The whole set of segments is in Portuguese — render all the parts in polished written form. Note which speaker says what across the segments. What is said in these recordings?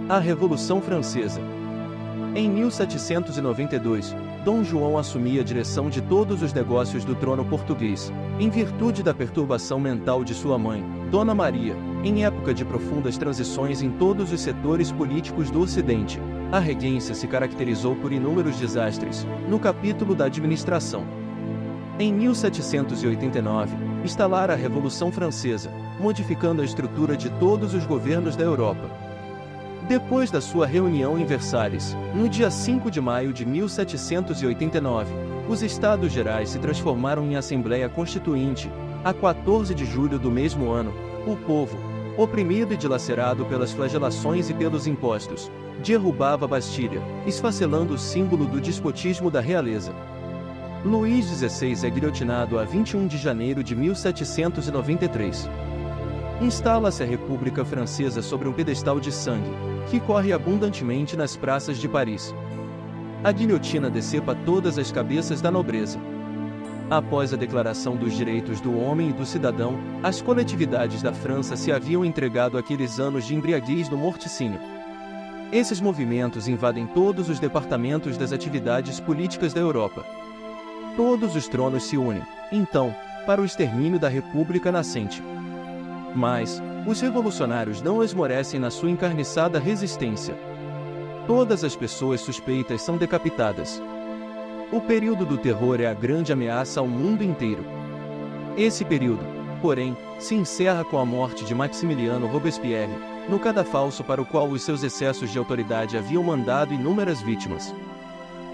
Speaker 1: A Revolução Francesa. Em 1792, Dom João assumia a direção de todos os negócios do trono português, em virtude da perturbação mental de sua mãe, Dona Maria, em época de profundas transições em todos os setores políticos do Ocidente. A regência se caracterizou por inúmeros desastres, no capítulo da administração. Em 1789, instalara a Revolução Francesa, modificando a estrutura de todos os governos da Europa. Depois da sua reunião em Versalhes, no dia 5 de maio de 1789, os Estados Gerais se transformaram em Assembleia Constituinte. A 14 de julho do mesmo ano, o povo, oprimido e dilacerado pelas flagelações e pelos impostos, derrubava a Bastilha, esfacelando o símbolo do despotismo da realeza. Luís XVI é guilhotinado a 21 de janeiro de 1793. Instala-se a República Francesa sobre um pedestal de sangue, que corre abundantemente nas praças de Paris. A guilhotina decepa todas as cabeças da nobreza. Após a Declaração dos Direitos do Homem e do Cidadão, as coletividades da França se haviam entregado àqueles anos de embriaguez no morticínio. Esses movimentos invadem todos os departamentos das atividades políticas da Europa. Todos os tronos se unem, então, para o extermínio da República nascente. Mas, os revolucionários não esmorecem na sua encarniçada resistência. Todas as pessoas suspeitas são decapitadas. O período do terror é a grande ameaça ao mundo inteiro. Esse período, porém, se encerra com a morte de Maximiliano Robespierre, no cadafalso para o qual os seus excessos de autoridade haviam mandado inúmeras vítimas.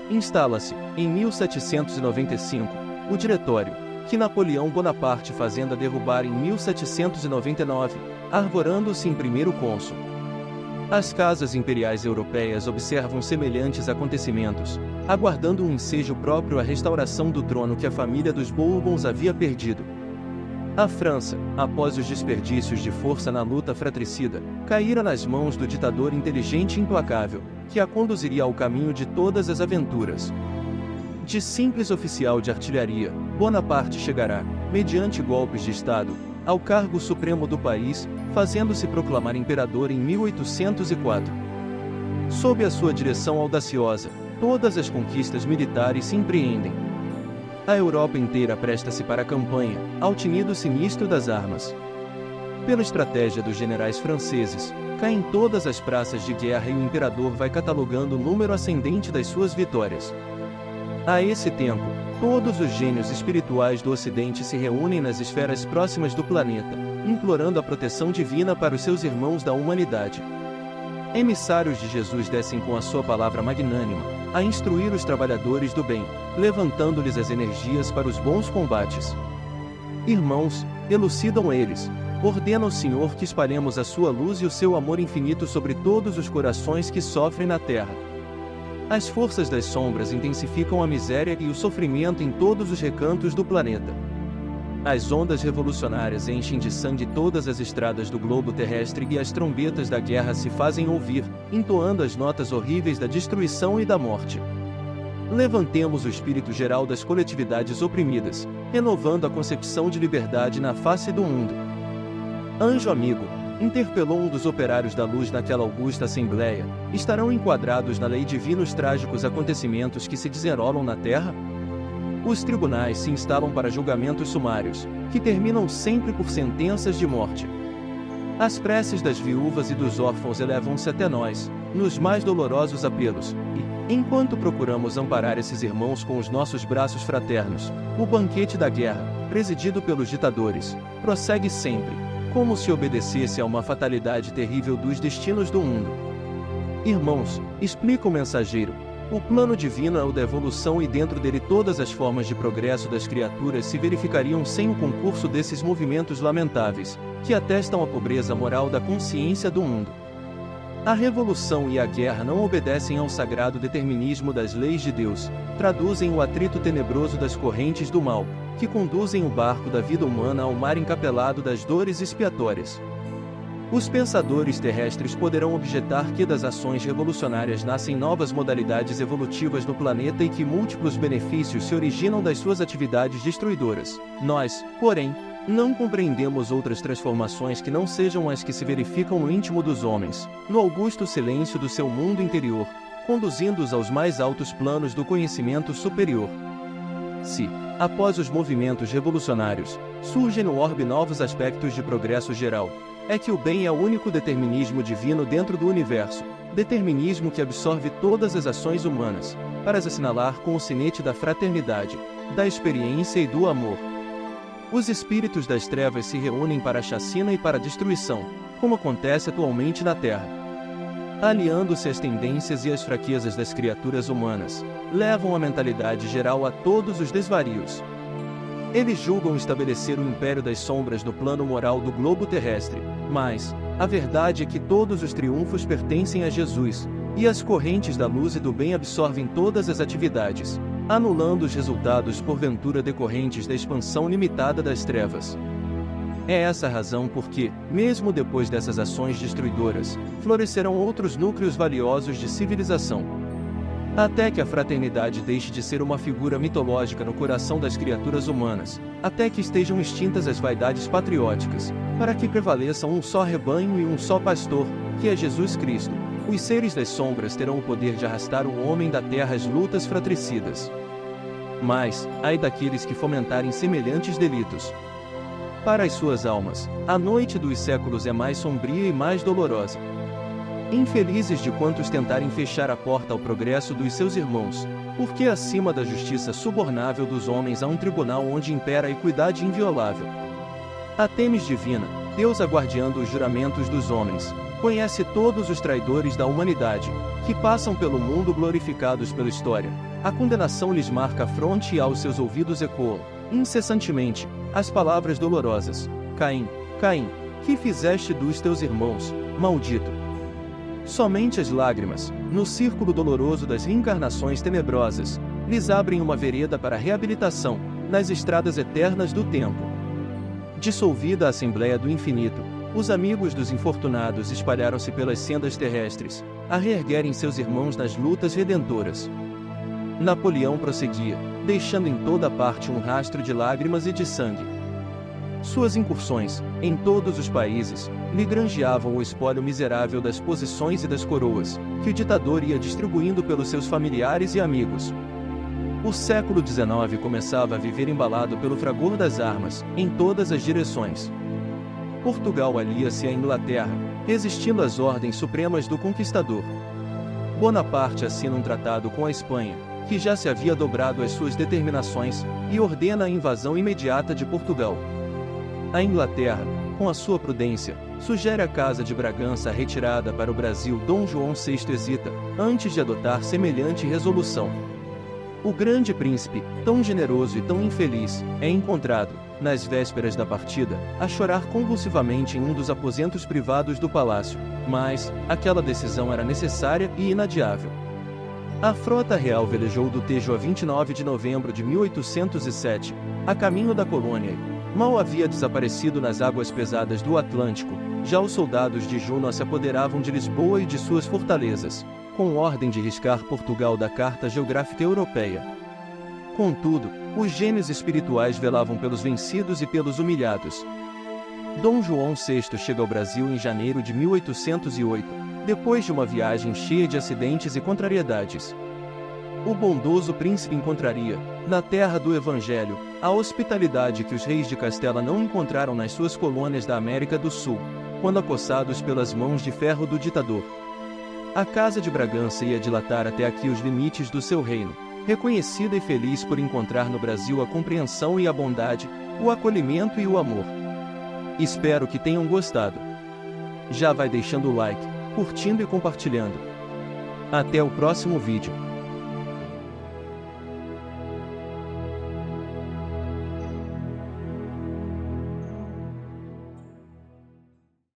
Speaker 1: Instala-se, em 1795, o Diretório, que Napoleão Bonaparte fazenda derrubar em 1799, arvorando-se em primeiro cônsul. As casas imperiais europeias observam semelhantes acontecimentos, aguardando um ensejo próprio à restauração do trono que a família dos Bourbons havia perdido. A França, após os desperdícios de força na luta fratricida, caíra nas mãos do ditador inteligente e implacável, que a conduziria ao caminho de todas as aventuras. De simples oficial de artilharia, Bonaparte chegará, mediante golpes de Estado, ao cargo supremo do país, fazendo-se proclamar imperador em 1804. Sob a sua direção audaciosa, todas as conquistas militares se empreendem. A Europa inteira presta-se para a campanha, ao tinido sinistro das armas. Pela estratégia dos generais franceses, caem todas as praças de guerra e o imperador vai catalogando o número ascendente das suas vitórias. A esse tempo, todos os gênios espirituais do Ocidente se reúnem nas esferas próximas do planeta, implorando a proteção divina para os seus irmãos da humanidade. Emissários de Jesus descem com a sua palavra magnânima, a instruir os trabalhadores do bem, levantando-lhes as energias para os bons combates. Irmãos, elucidam eles, ordena o Senhor que espalhemos a sua luz e o seu amor infinito sobre todos os corações que sofrem na terra. As forças das sombras intensificam a miséria e o sofrimento em todos os recantos do planeta. As ondas revolucionárias enchem de sangue todas as estradas do globo terrestre e as trombetas da guerra se fazem ouvir, entoando as notas horríveis da destruição e da morte. Levantemos o espírito geral das coletividades oprimidas, renovando a concepção de liberdade na face do mundo. Anjo amigo, interpelou um dos operários da luz naquela augusta assembleia, estarão enquadrados na lei divina os trágicos acontecimentos que se desenrolam na terra? Os tribunais se instalam para julgamentos sumários, que terminam sempre por sentenças de morte. As preces das viúvas e dos órfãos elevam-se até nós, nos mais dolorosos apelos, e, enquanto procuramos amparar esses irmãos com os nossos braços fraternos, o banquete da guerra, presidido pelos ditadores, prossegue sempre, como se obedecesse a uma fatalidade terrível dos destinos do mundo. Irmãos, explica o mensageiro, o plano divino é o da evolução e dentro dele todas as formas de progresso das criaturas se verificariam sem o concurso desses movimentos lamentáveis, que atestam a pobreza moral da consciência do mundo. A revolução e a guerra não obedecem ao sagrado determinismo das leis de Deus, traduzem o atrito tenebroso das correntes do mal, que conduzem o barco da vida humana ao mar encapelado das dores expiatórias. Os pensadores terrestres poderão objetar que das ações revolucionárias nascem novas modalidades evolutivas no planeta e que múltiplos benefícios se originam das suas atividades destruidoras. Nós, porém, Não compreendemos outras transformações que não sejam as que se verificam no íntimo dos homens, no augusto silêncio do seu mundo interior, conduzindo-os aos mais altos planos do conhecimento superior. Se, após os movimentos revolucionários, surgem no orbe novos aspectos de progresso geral, é que o bem é o único determinismo divino dentro do universo, determinismo que absorve todas as ações humanas, para as assinalar com o sinete da fraternidade, da experiência e do amor. Os espíritos das trevas se reúnem para a chacina e para a destruição, como acontece atualmente na Terra. Aliando-se às tendências e às fraquezas das criaturas humanas, levam a mentalidade geral a todos os desvarios. Eles julgam estabelecer o império das sombras no plano moral do globo terrestre, mas a verdade é que todos os triunfos pertencem a Jesus, e as correntes da luz e do bem absorvem todas as atividades, anulando os resultados porventura decorrentes da expansão limitada das trevas. É essa a razão porque, mesmo depois dessas ações destruidoras, florescerão outros núcleos valiosos de civilização. Até que a fraternidade deixe de ser uma figura mitológica no coração das criaturas humanas, até que estejam extintas as vaidades patrióticas, para que prevaleçam um só rebanho e um só pastor, que é Jesus Cristo, os seres das sombras terão o poder de arrastar o homem da terra às lutas fratricidas. Mas, ai daqueles que fomentarem semelhantes delitos. Para as suas almas, a noite dos séculos é mais sombria e mais dolorosa. Infelizes de quantos tentarem fechar a porta ao progresso dos seus irmãos, porque acima da justiça subornável dos homens há um tribunal onde impera a equidade inviolável. A temes divina, Deus aguardiando os juramentos dos homens, conhece todos os traidores da humanidade, que passam pelo mundo glorificados pela história. A condenação lhes marca a fronte e aos seus ouvidos ecoam, incessantemente, as palavras dolorosas: Caim, Caim, que fizeste dos teus irmãos, maldito. Somente as lágrimas, no círculo doloroso das reencarnações tenebrosas, lhes abrem uma vereda para a reabilitação, nas estradas eternas do tempo. Dissolvida a Assembleia do Infinito, os amigos dos infortunados espalharam-se pelas sendas terrestres, a reerguerem seus irmãos nas lutas redentoras. Napoleão prosseguia, deixando em toda parte um rastro de lágrimas e de sangue. Suas incursões, em todos os países, lhe granjeavam o espólio miserável das posições e das coroas, que o ditador ia distribuindo pelos seus familiares e amigos. O século XIX começava a viver embalado pelo fragor das armas, em todas as direções. Portugal alia-se à Inglaterra, resistindo às ordens supremas do conquistador. Bonaparte assina um tratado com a Espanha, que já se havia dobrado às suas determinações, e ordena a invasão imediata de Portugal. A Inglaterra, com a sua prudência, sugere à Casa de Bragança a retirada para o Brasil. Dom João VI hesita, antes de adotar semelhante resolução. O grande príncipe, tão generoso e tão infeliz, é encontrado, nas vésperas da partida, a chorar convulsivamente em um dos aposentos privados do palácio, mas aquela decisão era necessária e inadiável. A frota real velejou do Tejo a 29 de novembro de 1807, a caminho da colônia. Mal havia desaparecido nas águas pesadas do Atlântico, já os soldados de Juno se apoderavam de Lisboa e de suas fortalezas, com ordem de riscar Portugal da Carta Geográfica Europeia. Contudo, os gênios espirituais velavam pelos vencidos e pelos humilhados. Dom João VI chega ao Brasil em janeiro de 1808, depois de uma viagem cheia de acidentes e contrariedades. O bondoso príncipe encontraria, na terra do Evangelho, a hospitalidade que os reis de Castela não encontraram nas suas colônias da América do Sul, quando acossados pelas mãos de ferro do ditador. A Casa de Bragança ia dilatar até aqui os limites do seu reino, reconhecida e feliz por encontrar no Brasil a compreensão e a bondade, o acolhimento e o amor. Espero que tenham gostado. Já vai deixando o like, curtindo e compartilhando. Até o próximo vídeo.